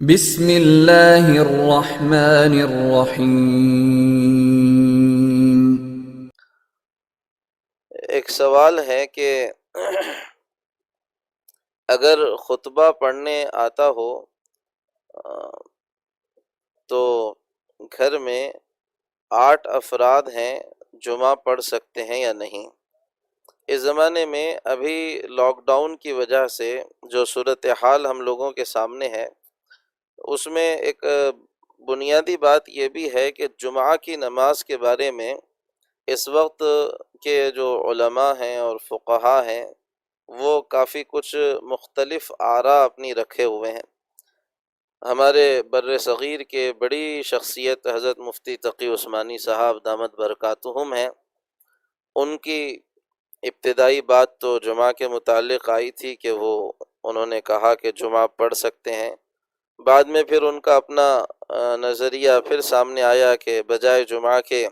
بسم اللہ الرحمن الرحیم۔ ایک سوال ہے کہ اگر خطبہ پڑھنے آتا ہو تو گھر میں 8 افراد ہیں، جمعہ پڑھ سکتے ہیں یا نہیں؟ اس زمانے میں ابھی لاک ڈاؤن کی وجہ سے جو صورتحال ہم لوگوں کے سامنے ہے، اس میں ایک بنیادی بات یہ بھی ہے کہ جمعہ کی نماز کے بارے میں اس وقت کے جو علماء ہیں اور فقہا ہیں وہ کافی کچھ مختلف آراء اپنی رکھے ہوئے ہیں۔ ہمارے بر صغیر کے بڑی شخصیت حضرت مفتی تقی عثمانی صاحب دامت برکاتہم ہیں، ان کی ابتدائی بات تو جمعہ کے متعلق آئی تھی کہ انہوں نے کہا کہ جمعہ پڑھ سکتے ہیں۔ بعد میں پھر ان کا اپنا نظریہ پھر سامنے آیا کہ بجائے جمعہ کے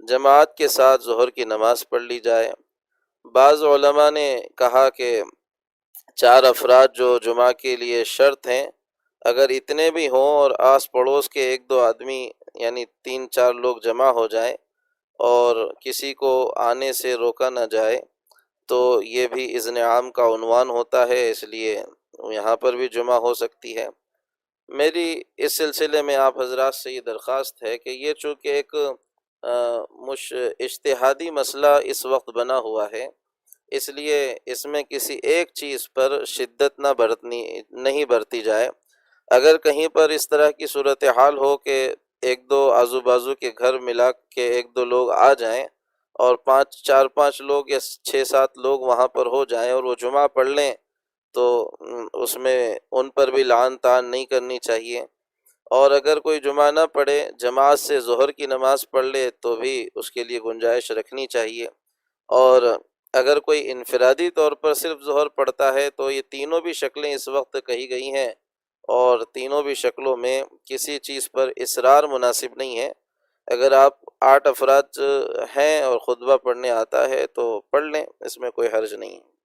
جماعت کے ساتھ ظہر کی نماز پڑھ لی جائے۔ بعض علماء نے کہا کہ 4 افراد جو جمعہ کے لیے شرط ہیں، اگر اتنے بھی ہوں اور آس پڑوس کے 1-2 آدمی یعنی 3-4 لوگ جمع ہو جائیں اور کسی کو آنے سے روکا نہ جائے تو یہ بھی اذن عام کا عنوان ہوتا ہے، اس لیے یہاں پر بھی جمعہ ہو سکتی ہے۔ میری اس سلسلے میں آپ حضرات سے یہ درخواست ہے کہ یہ چونکہ ایک اجتہادی مسئلہ اس وقت بنا ہوا ہے، اس لیے اس میں کسی ایک چیز پر شدت نہیں برتی جائے۔ اگر کہیں پر اس طرح کی صورتحال ہو کہ 1-2 آزو بازو کے گھر ملا کے 1-2 لوگ آ جائیں اور 4-5 لوگ یا 6-7 لوگ وہاں پر ہو جائیں اور وہ جمعہ پڑھ لیں تو اس میں ان پر بھی لعن طعن نہیں کرنی چاہیے۔ اور اگر کوئی جمعہ نہ پڑھے، جماعت سے ظہر کی نماز پڑھ لے تو بھی اس کے لیے گنجائش رکھنی چاہیے۔ اور اگر کوئی انفرادی طور پر صرف ظہر پڑھتا ہے تو یہ تینوں بھی شکلیں اس وقت کہی گئی ہیں، اور تینوں بھی شکلوں میں کسی چیز پر اصرار مناسب نہیں ہے۔ اگر آپ 8 افراد ہیں اور خطبہ پڑھنے آتا ہے تو پڑھ لیں، اس میں کوئی حرج نہیں ہے۔